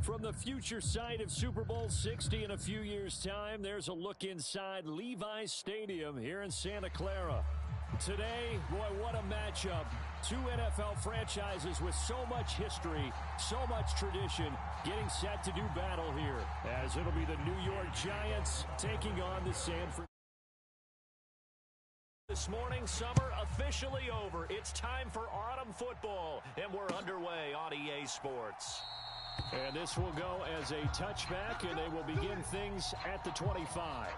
From the future site of Super Bowl 60 in a few years' time, there's a look inside Levi's Stadium here in Santa Clara. Today, boy, what a matchup. Two NFL franchises with so much history, so much tradition, getting set to do battle here, as it'll be the New York Giants taking on the San Francisco. This morning, summer officially over. It's time for autumn football, and we're underway on EA Sports. And this will go as a touchback, and they will begin things at the 25.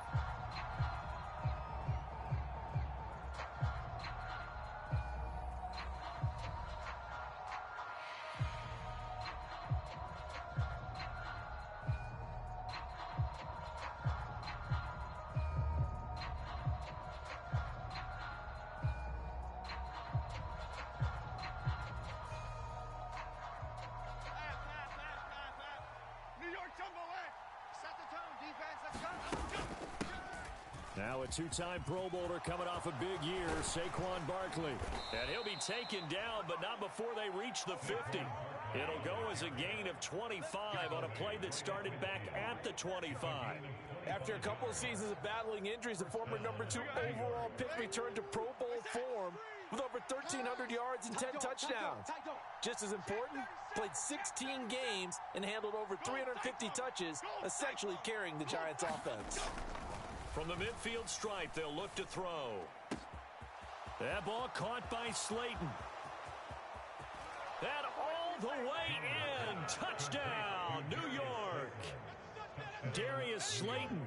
Now a two-time Pro Bowler coming off a big year, Saquon Barkley. And he'll be taken down, but not before they reach the 50. It'll go as a gain of 25 on a play that started back at the 25. After a couple of seasons of battling injuries, the former number 2 overall pick returned to Pro Bowl form with over 1,300 yards and 10 touchdowns. Just as important, played 16 games and handled over 350 touches, essentially carrying the Giants' offense. From the midfield stripe, they'll look to throw. That ball caught by Slayton. And all the way in. Touchdown, New York. Darius Slayton,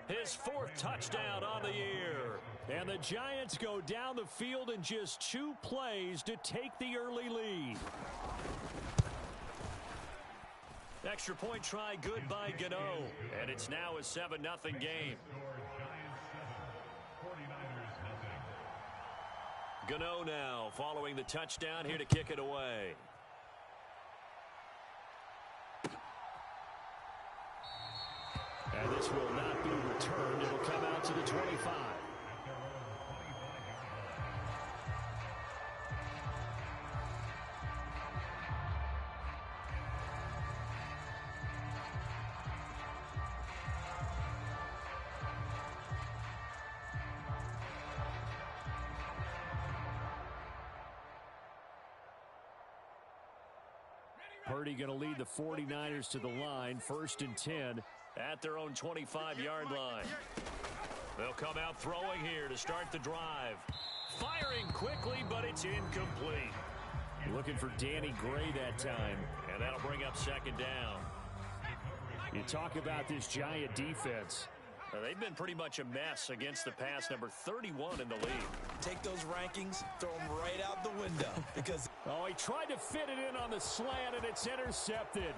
his 4th touchdown on the year. And the Giants go down the field in just 2 plays to take the early lead. Extra point try good by Gano. And it's now a 7-0 game. Gano now following the touchdown here to kick it away. And this will not be returned. It'll come out to the 25. Purdy going to lead the 49ers to the line, 1st and 10 at their own 25-yard line. They'll come out throwing here to start the drive. Firing quickly, but it's incomplete. Looking for Danny Gray that time. And that'll bring up 2nd down. You talk about this Giant defense. They've been pretty much a mess against the pass, number 31 in the league. Take those rankings, throw them right out the window. Because oh, he tried to fit it in on the slant, and it's intercepted.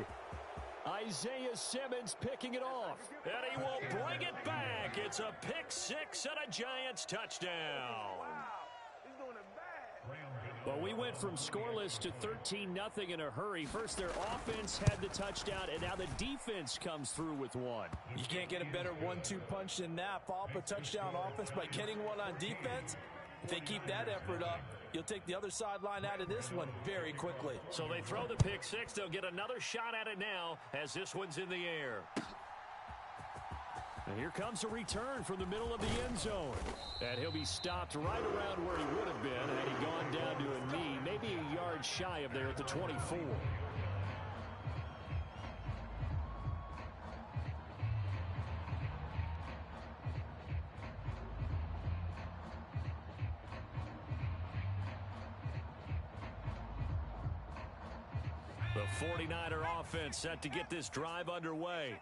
Isaiah Simmons picking it off. And he will bring it back. It's a pick 6 and a Giants touchdown. Well, we went from scoreless to 13-0 in a hurry. First, their offense had the touchdown, and now the defense comes through with one. You can't get a better 1-2 punch than that. Follow up a touchdown offense by getting one on defense. If they keep that effort up, you'll take the other sideline out of this one very quickly. So they throw the pick 6. They'll get another shot at it now as this one's in the air. And here comes a return from the middle of the end zone. And he'll be stopped right around where he would have been had he gone down to a knee, maybe a yard shy of there at the 24. The 49er offense set to get this drive underway.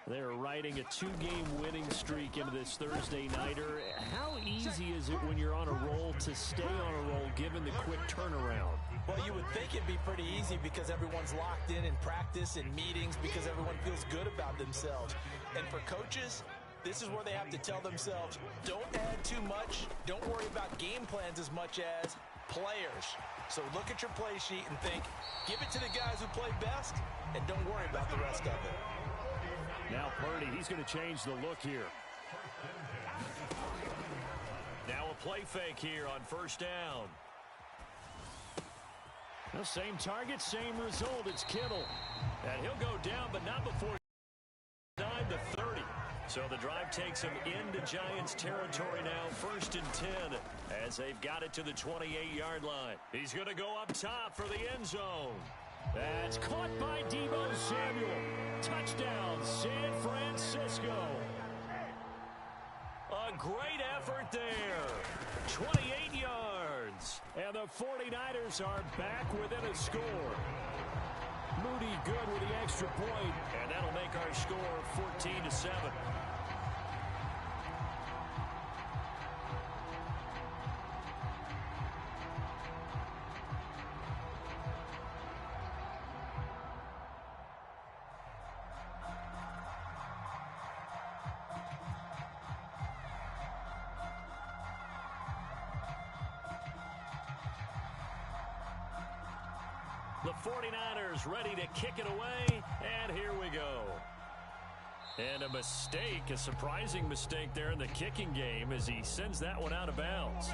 They're riding a 2-game winning streak into this Thursday nighter. How easy is it when you're on a roll to stay on a roll given the quick turnaround? Well, you would think it'd be pretty easy because everyone's locked in practice and meetings because everyone feels good about themselves. And for coaches, this is where they have to tell themselves, don't add too much. Don't worry about game plans as much as players. So look at your play sheet and think, give it to the guys who play best and don't worry about the rest of it. Now Purdy, he's going to change the look here. Now a play fake here on 1st down. The same target, same result. It's Kittle. And he'll go down, but not before 9 to 30. So the drive takes him into Giants territory now, 1st and 10, as they've got it to the 28-yard line. He's going to go up top for the end zone. That's caught by Deebo Samuel. Touchdown, San Francisco. A great effort there. 28 yards. And the 49ers are back within a score. Moody good with the extra point. And that'll make our score 14-7. The 49ers ready to kick it away, and here we go. And a mistake, a surprising mistake there in the kicking game as he sends that one out of bounds.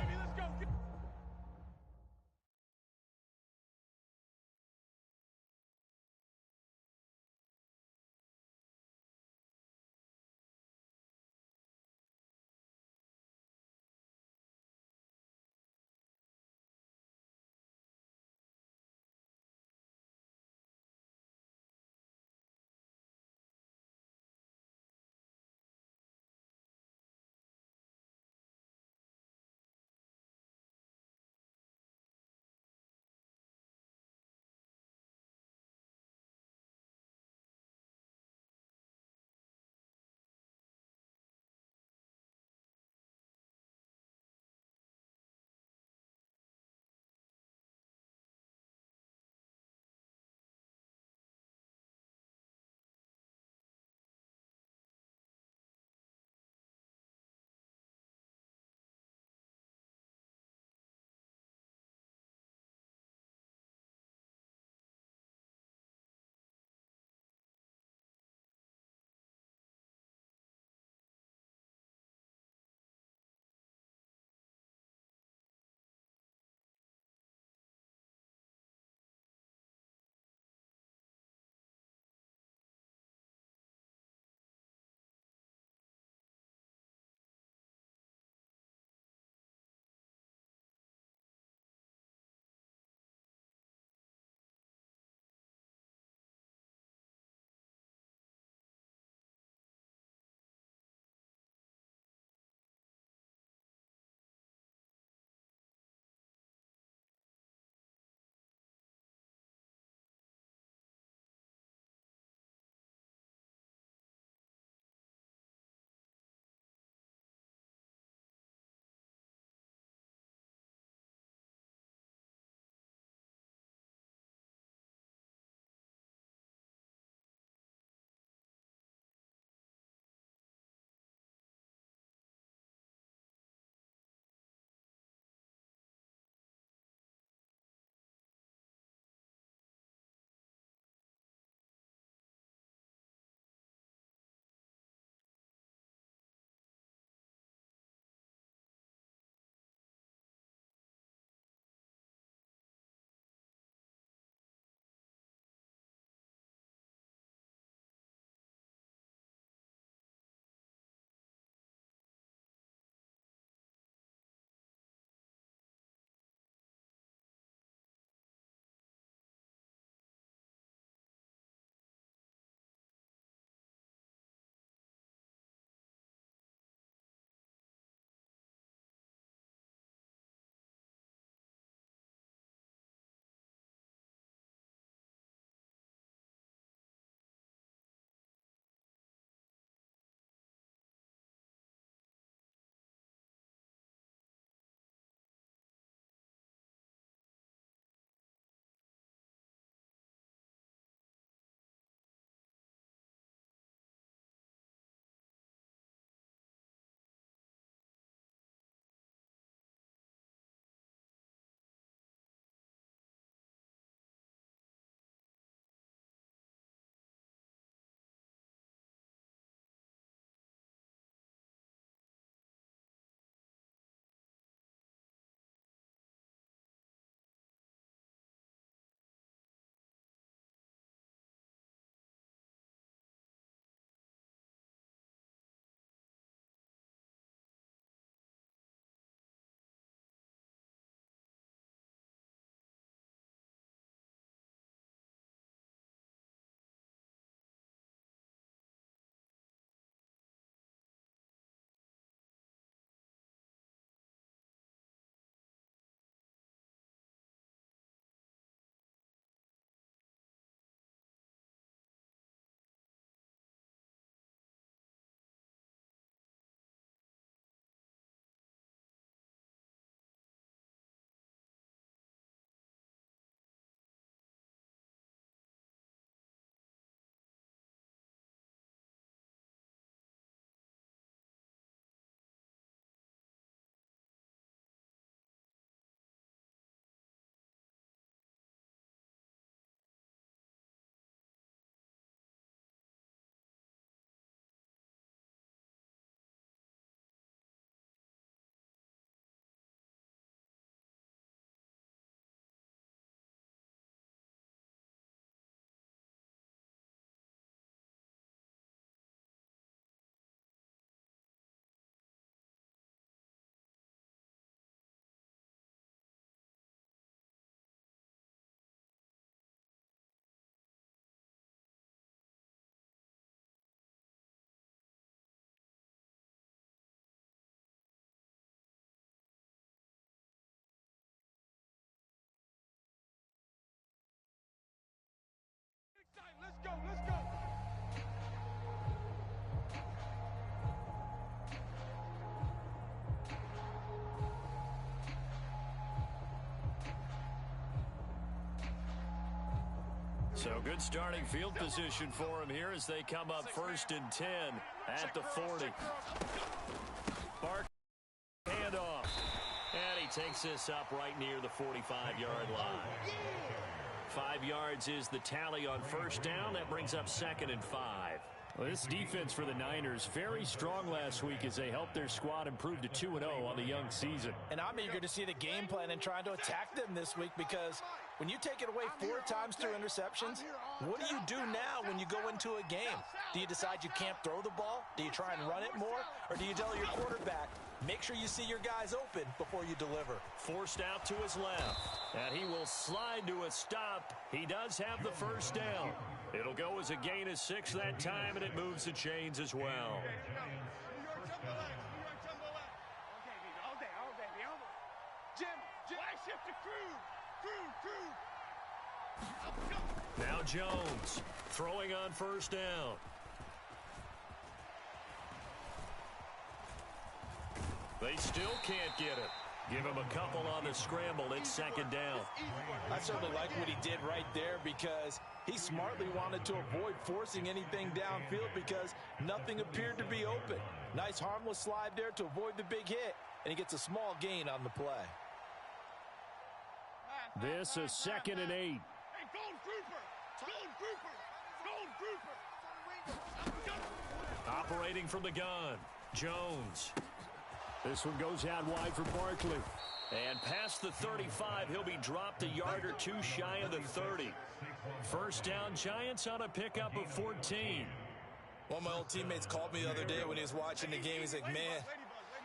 So good starting field position for him here as they come up 1st and 10 at the 40. Bark handoff. And he takes this up right near the 45-yard line. 5 yards is the tally on 1st down. That brings up 2nd and 5. Well, this defense for the Niners, very strong last week as they helped their squad improve to 2-0 on the young season. And I'm eager to see the game plan and trying to attack them this week, because when you take it away 4 times through interceptions, what do you do now when you go into a game? Do you decide you can't throw the ball? Do you try and run it more? Or do you tell your quarterback, make sure you see your guys open before you deliver? Forced out to his left. And he will slide to a stop. He does have the 1st down. It'll go as a gain of 6 that time, and it moves the chains as well. Now Jones throwing on 1st down. They still can't get it. Give him a couple on the scramble. It's 2nd down. I certainly like what he did right there, because he smartly wanted to avoid forcing anything downfield because nothing appeared to be open. Nice harmless slide there to avoid the big hit, and he gets a small gain on the play. This is 2nd and 8. Hey, Operating from the gun, Jones. This one goes out wide for Barkley. And past the 35, he'll be dropped a yard or 2 shy of the 30. 1st down, Giants on a pickup of 14. One of my old teammates called me the other day when he was watching the game. He's like, man,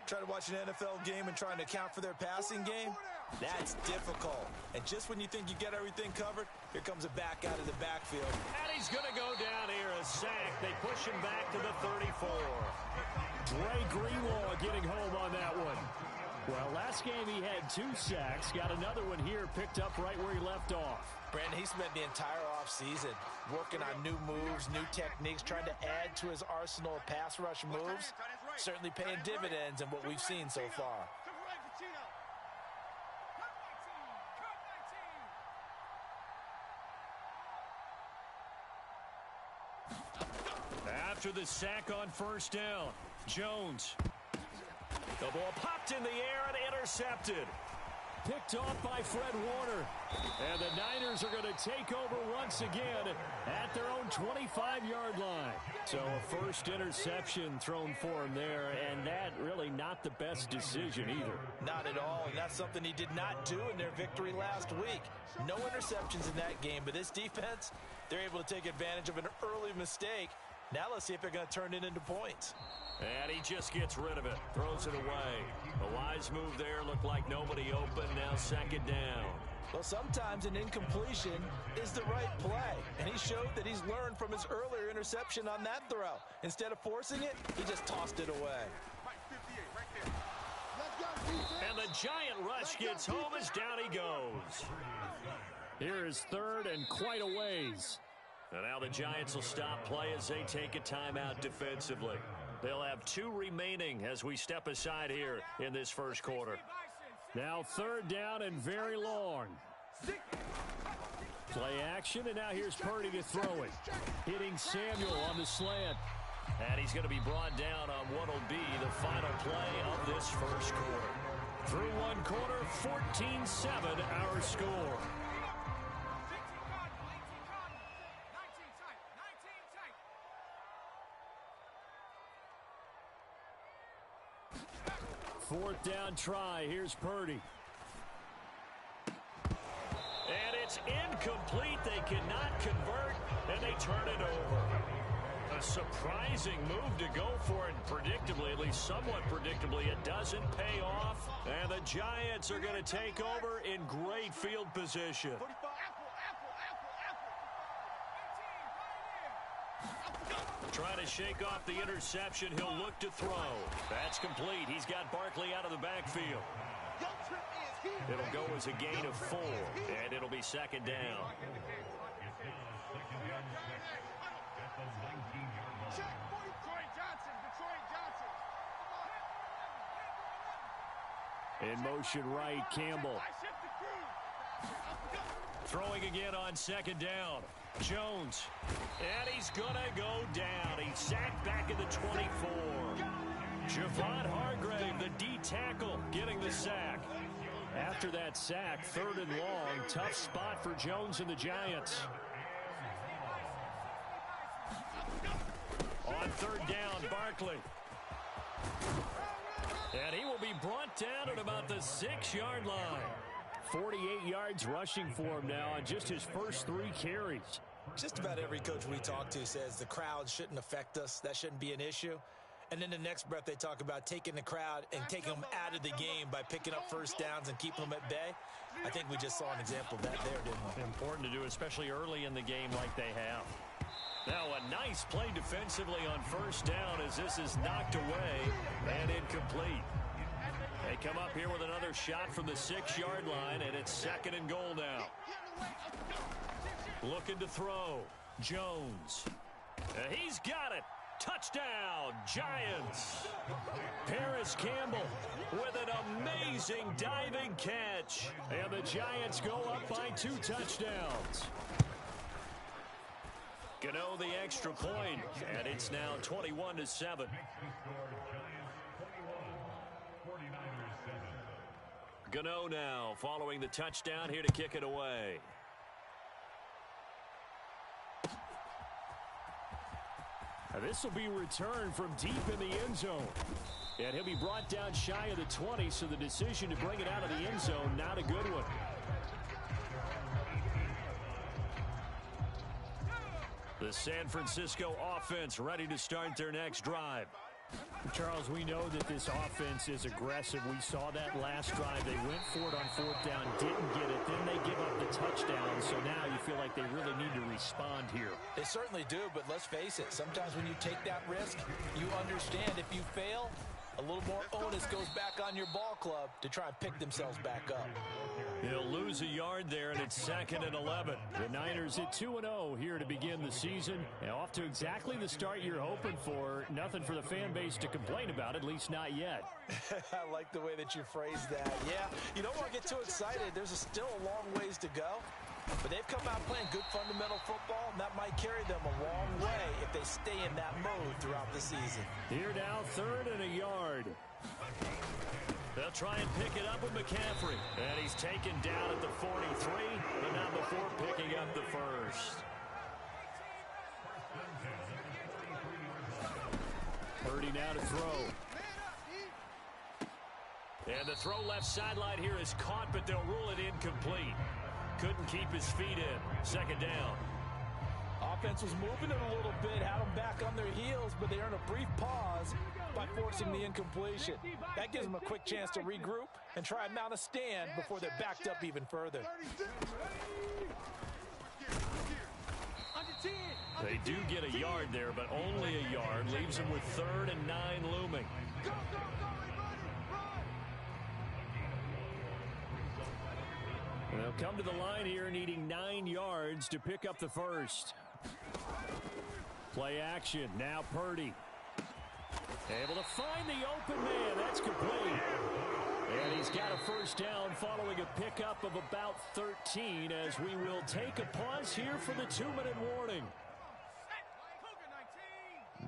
trying to watch an NFL game and trying to account for their passing game, that's difficult. And just when you think you get everything covered, here comes a back out of the backfield. And he's going to go down here, a sack. They push him back to the 34. Dre Greenlaw getting home on that one. Well, last game he had 2 sacks. Got another one here, picked up right where he left off. Brandon, he spent the entire offseason working on new moves, new techniques, trying to add to his arsenal of pass rush moves. Certainly paying dividends in what we've seen so far. After the sack on 1st down, Jones. The ball popped in the air and intercepted. Picked off by Fred Warner. And the Niners are going to take over once again at their own 25-yard line. So a 1st interception thrown for him there, and that really not the best decision either. Not at all, and that's something he did not do in their victory last week. No interceptions in that game, but this defense, they're able to take advantage of an early mistake. Now let's see if they're going to turn it into points. And he just gets rid of it, throws it away. A wise move there, looked like nobody open, now 2nd down. Well, sometimes an incompletion is the right play, and he showed that he's learned from his earlier interception on that throw. Instead of forcing it, he just tossed it away. And the giant rush gets home as down he goes. Here is 3rd and quite a ways. And now the Giants will stop play as they take a timeout defensively. They'll have 2 remaining as we step aside here in this 1st quarter. Now 3rd down and very long. Play action, and now here's Purdy to throw it. Hitting Samuel on the slant. And he's going to be brought down on what will be the final play of this 1st quarter. Through 1 quarter, 14-7 our score. Fourth down try. Here's Purdy. And it's incomplete. They cannot convert, and they turn it over. A surprising move to go for it. Predictably, at least somewhat predictably, it doesn't pay off. And the Giants are going to take over in great field position. Trying to shake off the interception. He'll look to throw. That's complete. He's got Barkley out of the backfield. It'll go as a gain of 4, and it'll be 2nd down. In motion right, Campbell. Throwing again on second down. Jones. And he's going to go down. He's sacked back at the 24. Javon Hargrave, the D tackle, getting the sack. After that sack, 3rd and long. Tough spot for Jones and the Giants. On 3rd down, Barkley. And he will be brought down at about the 6-yard line. 48 yards rushing for him now on just his first 3 carries. Just about every coach we talk to says the crowd shouldn't affect us. That shouldn't be an issue. And then the next breath they talk about taking the crowd and taking them out of the game by picking up first downs and keeping them at bay. I think we just saw an example of that there, didn't we? Important to do, especially early in the game like they have. Now a nice play defensively on first down as this is knocked away and incomplete. They come up here with another shot from the 6-yard line, and it's 2nd and goal now. Looking to throw. Jones. He's got it. Touchdown, Giants. Paris Campbell with an amazing diving catch. And the Giants go up by 2 touchdowns. Gano the extra point, and it's now 21-7. Gano now following the touchdown here to kick it away. This will be returned from deep in the end zone. And he'll be brought down shy of the 20, so the decision to bring it out of the end zone, not a good one. The San Francisco offense ready to start their next drive. Charles, we know that this offense is aggressive. We saw that last drive. They went for it on 4th down, didn't get it. Then they give up the touchdown. So now you feel like they really need to respond here. They certainly do, but let's face it. Sometimes when you take that risk, you understand if you fail, a little more onus goes back on your ball club to try and pick themselves back up. He'll lose a yard there, and it's 2nd and 11. The Niners at 2-0 here to begin the season. And off to exactly the start you're hoping for. Nothing for the fan base to complain about, at least not yet. I like the way that you phrased that. Yeah, you don't want to get too excited. There's still a long ways to go. But they've come out playing good fundamental football, and that might carry them a long way if they stay in that mode throughout the season. Here now, 3rd and a yard. They'll try and pick it up with McCaffrey. And he's taken down at the 43, but not before picking up the first. Purdy now to throw. And the throw left sideline here is caught, but they'll rule it incomplete. Couldn't keep his feet in. 2nd down. Offense was moving it a little bit, had them back on their heels, but they earned a brief pause by forcing the incompletion. That gives them a quick chance to regroup and try and mount a stand before they're backed up even further. They do get a yard there, but only a yard. Leaves them with 3rd and 9 looming. They'll come to the line here needing 9 yards to pick up the first. Play action. Now Purdy. Able to find the open man. That's complete. And he's got a first down following a pickup of about 13 as we will take a pause here for the 2-minute warning.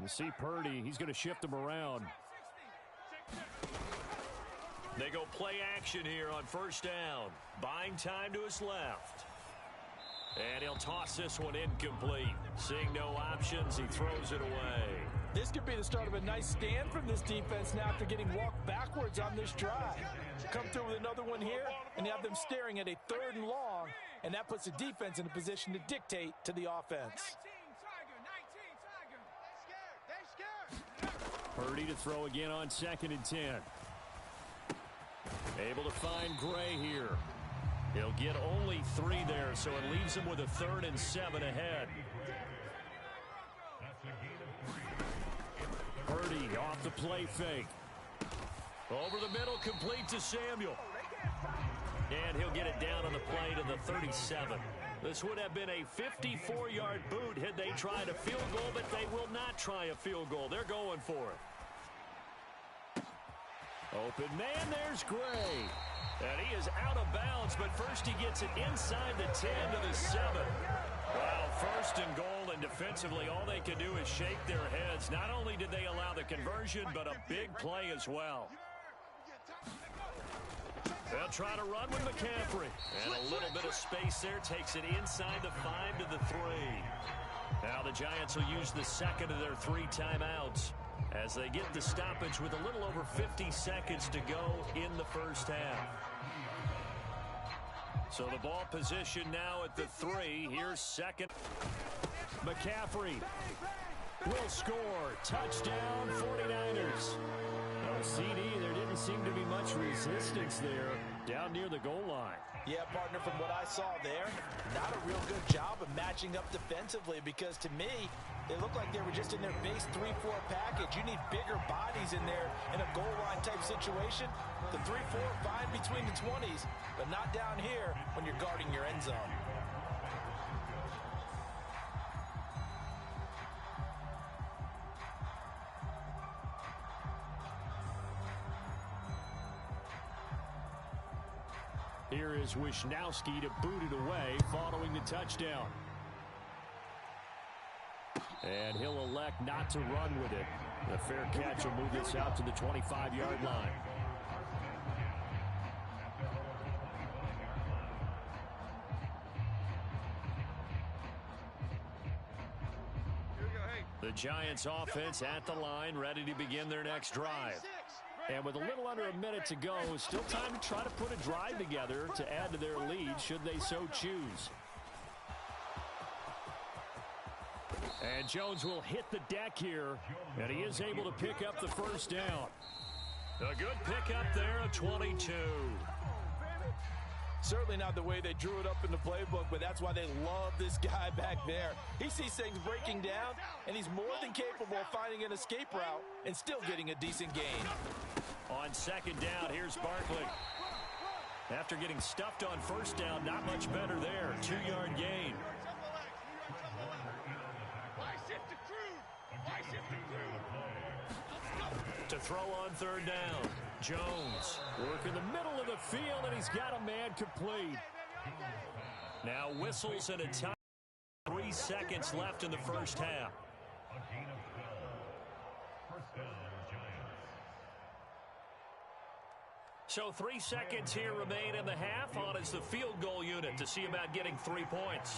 You see Purdy. He's going to shift them around. They go play action here on first down. Buying time to his left. And he'll toss this one incomplete. Seeing no options, he throws it away. This could be the start of a nice stand from this defense now after getting walked backwards on this drive. Come through with another one here, and you have them staring at a 3rd and long, and that puts the defense in a position to dictate to the offense. Purdy to throw again on 2nd and 10. Able to find Gray here. He'll get only 3 there, so it leaves him with a 3rd and 7 ahead. Purdy off the play fake. Over the middle, complete to Samuel. And he'll get it down on the play to the 37. This would have been a 54-yard boot had they tried a field goal, but they will not try a field goal. They're going for it. Open man, there's Gray. And he is out of bounds, but first he gets it inside the 10 to the 7. Wow, first and goal, and defensively all they can do is shake their heads. Not only did they allow the conversion, but a big play as well. They'll try to run with McCaffrey. And a little bit of space there takes it inside the 5 to the 3. Now the Giants will use the second of their 3 timeouts as they get the stoppage with a little over 50 seconds to go in the first half. So the ball position now at the 3. Here's second. McCaffrey will score. Touchdown 49ers. No CD, there didn't seem to be much resistance there down near the goal line. Yeah, partner, from what I saw there, not a real good job of matching up defensively because to me, they looked like they were just in their base 3-4 package. You need bigger bodies in there in a goal line type situation. The 3-4 fine between the 20s, but not down here when you're guarding your end zone. Here is Wisnowski to boot it away following the touchdown. And he'll elect not to run with it. The fair catch will move this out to the 25-yard line. The Giants offense at the line, ready to begin their next drive. And with a little under a minute to go, still time to try to put a drive together to add to their lead should they so choose. And Jones will hit the deck here, and he is able to pick up the first down. A good pickup there, a 22. Certainly not the way they drew it up in the playbook, but that's why they love this guy back there. He sees things breaking down, and he's more than capable of finding an escape route and still getting a decent gain. On second down, here's Barkley. After getting stuffed on first down, not much better there. 2-yard gain. To throw on third down. Jones working the middle of the field, and he's got a man complete. Now whistles and a time. 3 seconds left in the first half. So 3 seconds here remain in the half. On is the field goal unit to see about getting 3 points.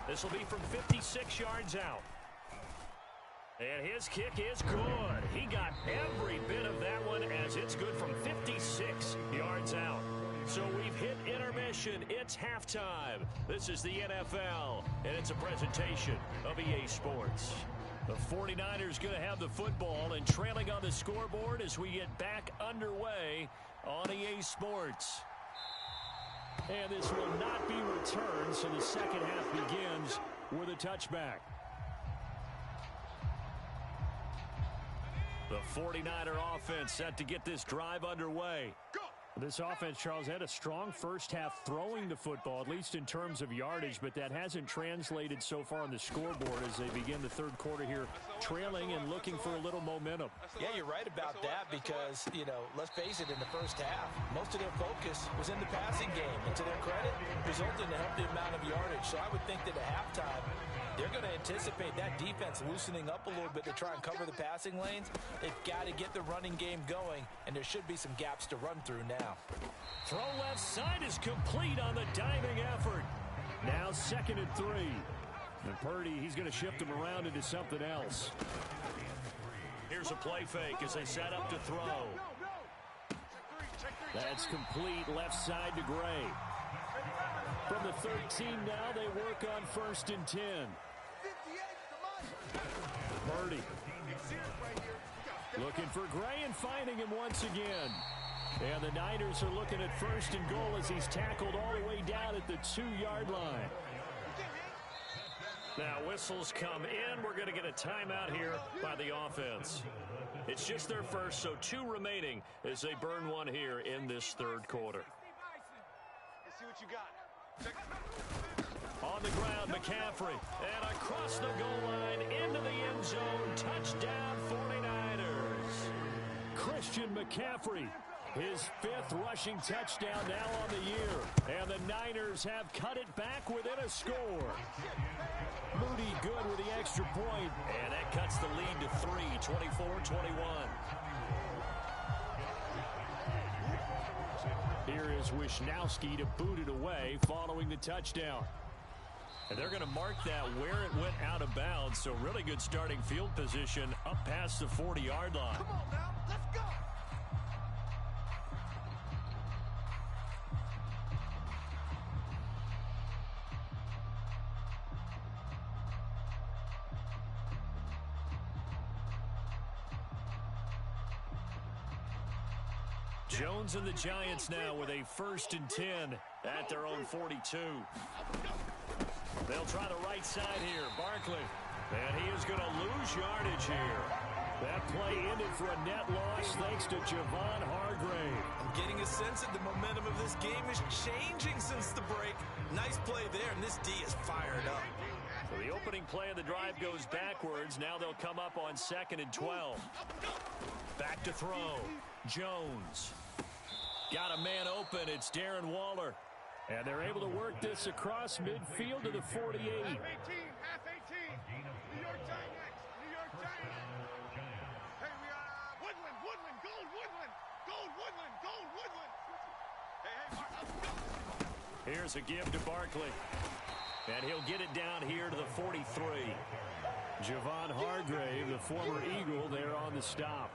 This will be from 56 yards out. And his kick is good. He got every bit of that one as it's good from 56 yards out. So we've hit intermission. It's halftime. This is the NFL, and it's a presentation of EA Sports. The 49ers going to have the football and trailing on the scoreboard as we get back underway on EA Sports. And this will not be returned, so the second half begins with a touchback. The 49er offense set to get this drive underway. This offense, Charles, had a strong first half throwing the football, at least in terms of yardage, but that hasn't translated so far on the scoreboard as they begin the third quarter here, trailing and looking for a little momentum. Yeah, you're right about that because, let's face it, in the first half, most of their focus was in the passing game. And to their credit, resulted in a healthy amount of yardage. So I would think that at halftime, they're going to anticipate that defense loosening up a little bit to try and cover the passing lanes. They've got to get the running game going, and there should be some gaps to run through now. Throw left side is complete on the diving effort. Now 2nd and 3. And Purdy, he's going to shift him around into something else. Here's a play fake as they set up to throw. That's complete left side to Gray. From the 13 now, they work on 1st and 10. Purdy looking for Gray and finding him once again. And the Niners are looking at 1st and goal as he's tackled all the way down at the 2-yard line. Now whistles come in. We're going to get a timeout here by the offense. It's just their first, so 2 remaining as they burn one here in this third quarter. Let's see what you got. On the ground, McCaffrey. And across the goal line into the end zone. Touchdown, 49ers. Christian McCaffrey His 5th rushing touchdown now on the year. And the Niners have cut it back within a score. Moody good with the extra point. And that cuts the lead to 3, 24-21. Here is Wisnowski to boot it away following the touchdown. And they're going to mark that where it went out of bounds. So really good starting field position up past the 40-yard line. Come on now, let's go. Jones and the Giants now with a 1st and 10 at their own 42. They'll try the right side here. Barkley. And he is going to lose yardage here. That play ended for a net loss thanks to Javon Hargrave. I'm getting a sense that the momentum of this game is changing since the break. Nice play there, and this D is fired up. So the opening play of the drive goes backwards. Now they'll come up on 2nd and 12. Back to throw. Jones. Got a man open. It's Darren Waller. And they're able to work this across midfield to the 48. Half 18. New York Giants. New York Giants. Hey, we got Woodland. Gold Woodland. Hey, Mark, let's go. Here's a give to Barkley. And he'll get it down here to the 43. Javon Hargrave, the former Eagle, there on the stop.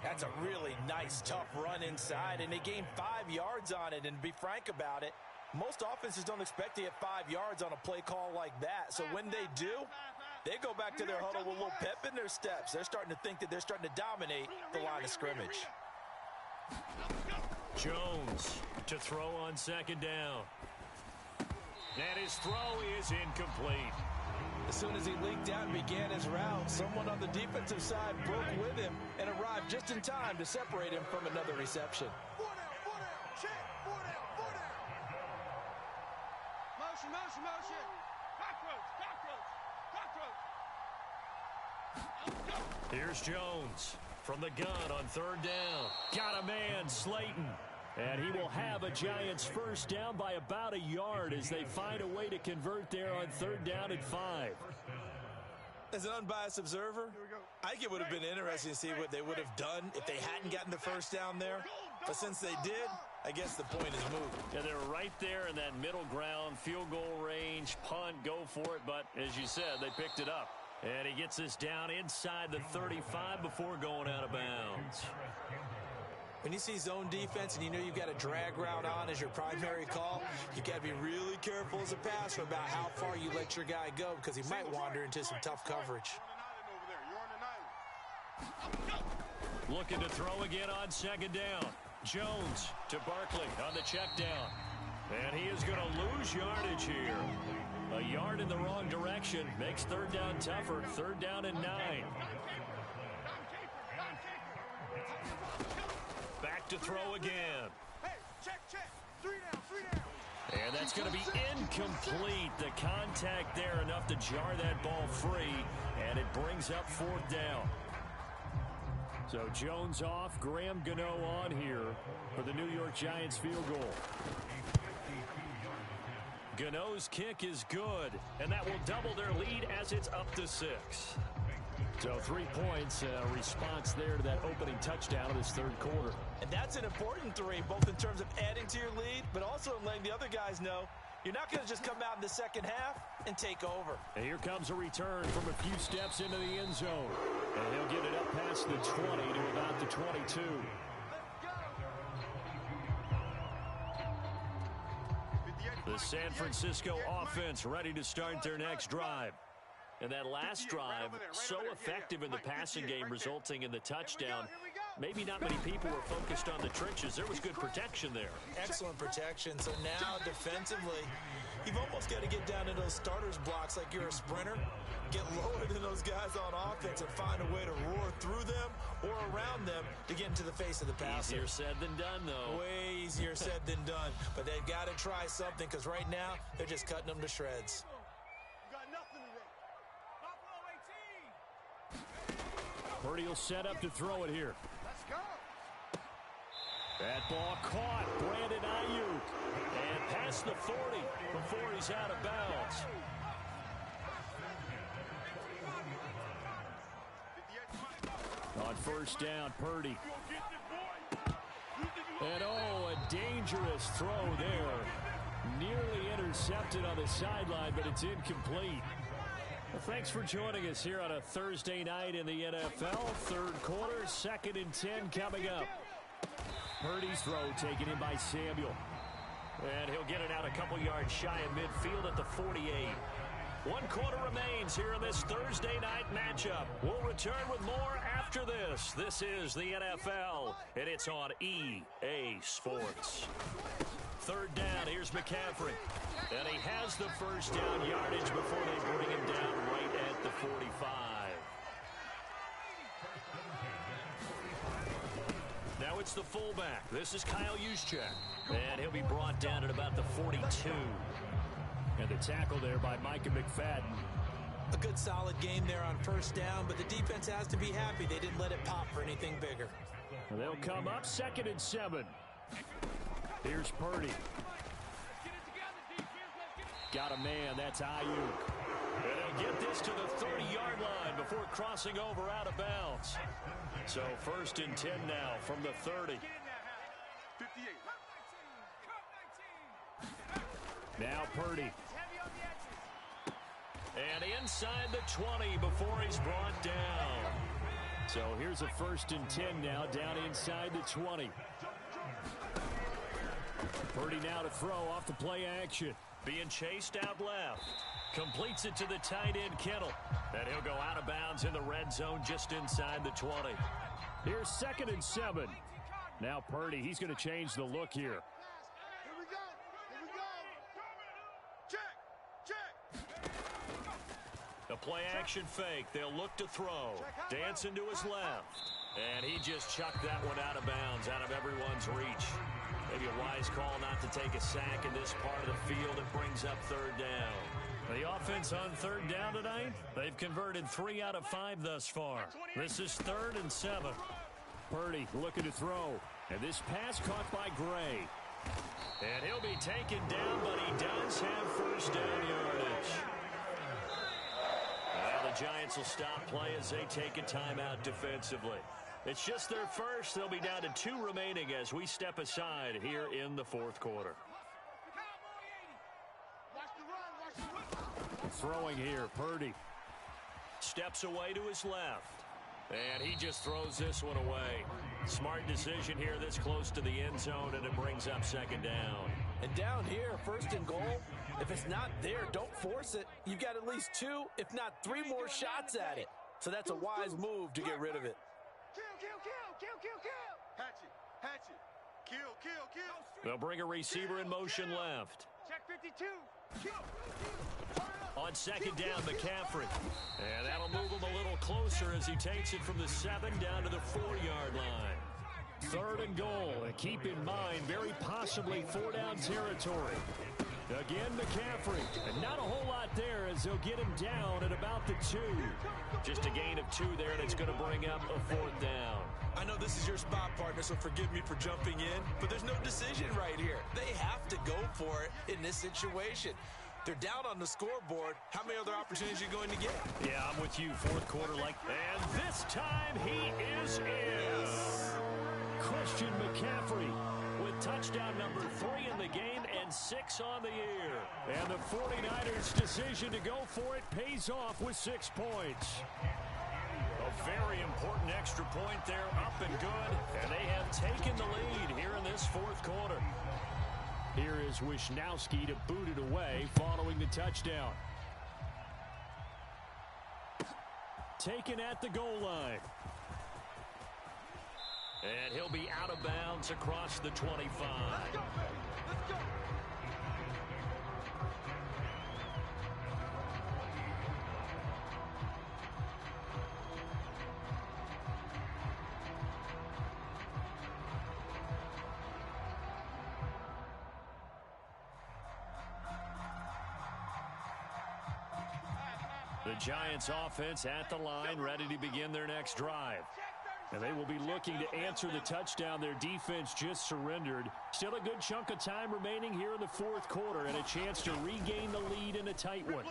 That's a really nice, tough run inside, and they gained 5 yards on it. And to be frank about it, most offenses don't expect to get 5 yards on a play call like that. So when they do, they go back to their huddle with a little pep in their steps. They're starting to think that they're starting to dominate the line of scrimmage. Jones to throw on 2nd down. And his throw is incomplete. As soon as he leaked out and began his route, someone on the defensive side broke with him and arrived just in time to separate him from another reception. 4 down. Check. 4 down. Motion. Cockroach. Here's Jones from the gun on 3rd down. Got a man, Slayton. And he will have a Giants 1st down by about a yard as they find a way to convert there on 3rd down and 5. As an unbiased observer, I think it would have been interesting to see what they would have done if they hadn't gotten the 1st down there. But since they did, I guess the point is moved. Yeah, they're right there in that middle ground, field goal range, punt, go for it. But as you said, they picked it up. And he gets this down inside the 35 before going out of bounds. When you see zone defense and you know you've got a drag route on as your primary call, you got to be really careful as a passer about how far you let your guy go because he might wander into some tough coverage. Looking to throw again on 2nd down. Jones to Barkley on the check down. And he is going to lose yardage here. A yard in the wrong direction makes 3rd down tougher. 3rd down and 9. Back to throw again. Hey, check. 3 down. And that's going to be incomplete. The contact there enough to jar that ball free. And it brings up 4th down. So Jones off, Graham Gano on here for the New York Giants field goal. Gano's kick is good, and that will double their lead as it's up to 6. So 3 points, a response there to that opening touchdown of this 3rd quarter. And that's an important 3, both in terms of adding to your lead, but also in letting the other guys know you're not going to just come out in the 2nd half and take over. And here comes a return from a few steps into the end zone. And he'll get it up past the 20 to about the 22. The San Francisco offense ready to start their next drive. And that last drive, so effective in the passing game, resulting in the touchdown. Maybe not many people were focused on the trenches. There was good protection there. Excellent protection. So now defensively, you've almost got to get down in those starters blocks like you're a sprinter. Get lower than those guys on offense and find a way to roar through them or around them to get into the face of the passer. Easier said than done, though. Way easier said than done. But they've got to try something because right now they're just cutting them to shreds. Purdy will set up to throw it here. Let's go. That ball caught. Brandon Ayuk. And past the 40 before he's out of bounds. On first down, Purdy. And a dangerous throw there. Nearly intercepted on the sideline, but it's incomplete. Well, thanks for joining us here on a Thursday night in the NFL. Third quarter, 2nd and 10 coming up. Purdy's throw taken in by Samuel. And he'll get it out a couple yards shy of midfield at the 48. 1 quarter remains here in this Thursday night matchup. We'll return with more after this. This is the NFL, and it's on EA Sports. Third down, here's McCaffrey. And he has the first down yardage before they bring him down right at the 45. Now it's the fullback. This is Kyle Juszczyk. And he'll be brought down at about the 42. And the tackle there by Micah McFadden. A good solid game there on first down, but the defense has to be happy they didn't let it pop for anything bigger. And they'll come up 2nd and 7. Here's Purdy. Got a man. That's Ayuk. And he'll get this to the 30-yard line before crossing over out of bounds. So 1st and 10 now from the 30. Now Purdy. And inside the 20 before he's brought down. So here's a 1st and 10 now, down inside the 20. Purdy now to throw off the play action. Being chased out left. Completes it to the tight end, Kittle. And he'll go out of bounds in the red zone just inside the 20. Here's 2nd and 7. Now Purdy, he's going to change the look here. Here we go. Here we go. Check. The play action fake. They'll look to throw. Dancing to his left. And he just chucked that one out of bounds, out of everyone's reach. Maybe a wise call not to take a sack in this part of the field. It brings up 3rd down. The offense on 3rd down tonight, they've converted 3 out of 5 thus far. This is 3rd and 7. Purdy looking to throw. And this pass caught by Gray. And he'll be taken down, but he does have first down yardage. Well, the Giants will stop play as they take a timeout defensively. It's just their first. They'll be down to 2 remaining as we step aside here in the 4th quarter. Throwing here, Purdy. Steps away to his left. And he just throws this one away. Smart decision here this close to the end zone, and it brings up 2nd down. And down here, 1st and goal, if it's not there, don't force it. You've got at least 2, if not 3 more shots at it. So that's a wise move to get rid of it. Hatchet. Kill. They'll bring a receiver in motion left. Check 52. On 2nd down, McCaffrey. And that'll move him a little closer as he takes it from the 7 down to the 4-yard line. 3rd and goal. And keep in mind, very possibly 4-down territory. Again, McCaffrey. And not a whole lot there as they'll get him down at about the 2. Just a gain of 2 there, and it's going to bring up a 4th down. I know this is your spot, partner, so forgive me for jumping in, but there's no decision right here. They have to go for it in this situation. They're down on the scoreboard. How many other opportunities are you going to get? Yeah, I'm with you. 4th quarter like. And this time he is in. Christian McCaffrey with touchdown number 3 in the game and 6 on the year. And the 49ers' decision to go for it pays off with 6 points. A very important extra point there, up and good. And they have taken the lead here in this 4th quarter. Here is Wisnowski to boot it away following the touchdown. Taken at the goal line. And he'll be out of bounds across the 25. Let's go. The Giants offense at the line, ready to begin their next drive. And they will be looking to answer the touchdown their defense just surrendered. Still a good chunk of time remaining here in the fourth quarter and a chance to regain the lead in a tight one.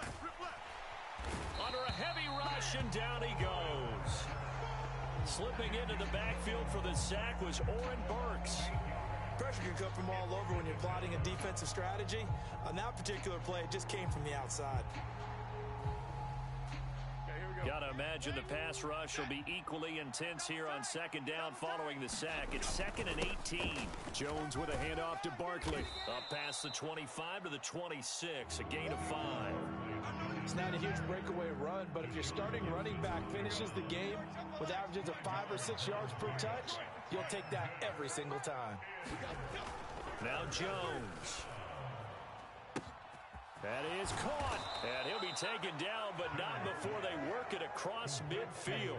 Under a heavy rush, and down he goes. Slipping into the backfield for the sack was Oren Burks. Pressure can come from all over when you're plotting a defensive strategy. On that particular play, it just came from the outside. Gotta imagine the pass rush will be equally intense here on second down following the sack. It's 2nd and 18. Jones with a handoff to Barkley. Up past the 25 to the 26, a gain of 5. It's not a huge breakaway run, but if your starting running back finishes the game with averages of 5 or 6 yards per touch, you'll take that every single time. Now Jones. That is caught, and he'll be taken down, but not before they work it across midfield.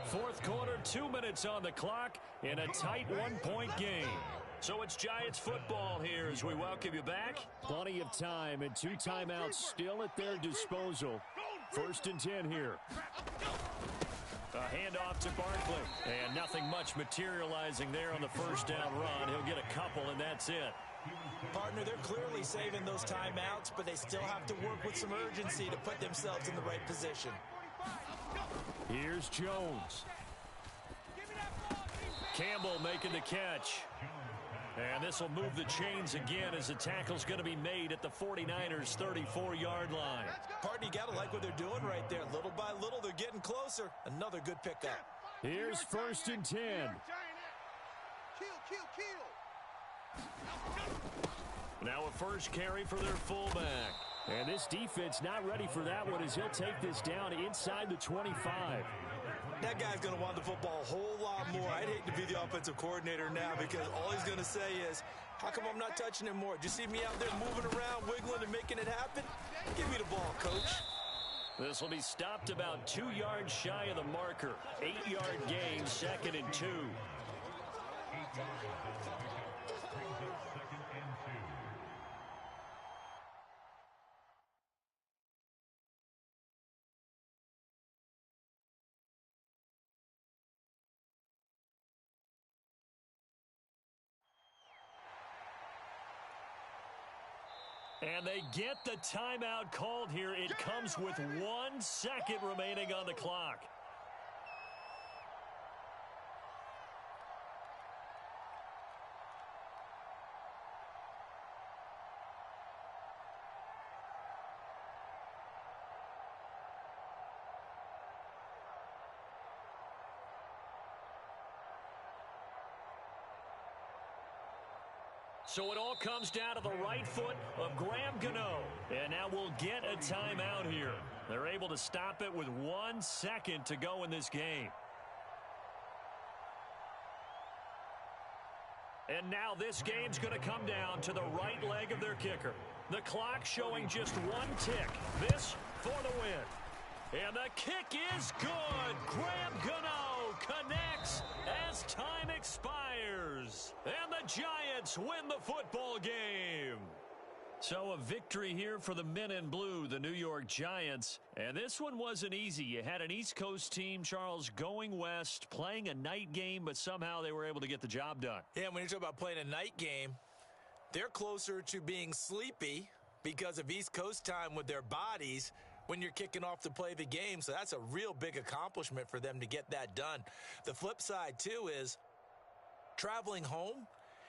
Fourth quarter, 2 minutes on the clock in a tight one-point game. So it's Giants football here as we welcome you back. Plenty of time and 2 timeouts still at their disposal. 1st and 10 here. A handoff to Barkley, and nothing much materializing there on the first down run. He'll get a couple, and that's it. Partner, they're clearly saving those timeouts, but they still have to work with some urgency to put themselves in the right position. Here's Jones. Campbell making the catch. And this will move the chains again as the tackle's going to be made at the 49ers' 34-yard line. Partner, you got to like what they're doing right there. Little by little, they're getting closer. Another good pickup. Here's 1st and 10. Now a first carry for their fullback. And this defense not ready for that one as he'll take this down inside the 25. That guy's going to want the football a whole lot more. I'd hate to be the offensive coordinator now because all he's going to say is, how come I'm not touching him more? Did you see me out there moving around, wiggling, and making it happen? Give me the ball, coach. This will be stopped about 2 yards shy of the marker. 8-yard gain, 2nd and 2. And they get the timeout called here. It comes with 1 second remaining on the clock. So it all comes down to the right foot of Graham Gano. And now we'll get a timeout here. They're able to stop it with 1 second to go in this game. And now this game's going to come down to the right leg of their kicker. The clock showing just 1 tick. This for the win. And the kick is good. Graham Gano connects as time expires. And the Giants win the football game. So a victory here for the men in blue, the New York Giants. And this one wasn't easy. You had an East Coast team, Charles, going west, playing a night game, but somehow they were able to get the job done. Yeah, when you talk about playing a night game, they're closer to being sleepy because of East Coast time with their bodies when you're kicking off to play the game. So that's a real big accomplishment for them to get that done. The flip side, too, is traveling home.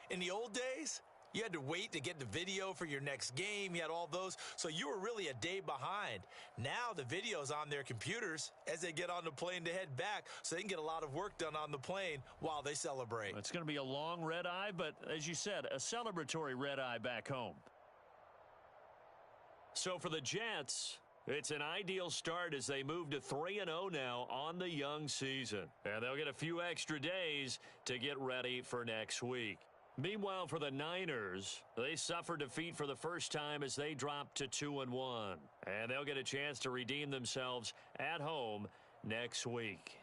In the old days, you had to wait to get the video for your next game. You had all those. So you were really a day behind. Now the video's on their computers as they get on the plane to head back so they can get a lot of work done on the plane while they celebrate. It's going to be a long red eye, but as you said, a celebratory red eye back home. So for the Jets, it's an ideal start as they move to 3-0 now on the young season. And they'll get a few extra days to get ready for next week. Meanwhile, for the Niners, they suffered defeat for the first time as they dropped to 2-1. And they'll get a chance to redeem themselves at home next week.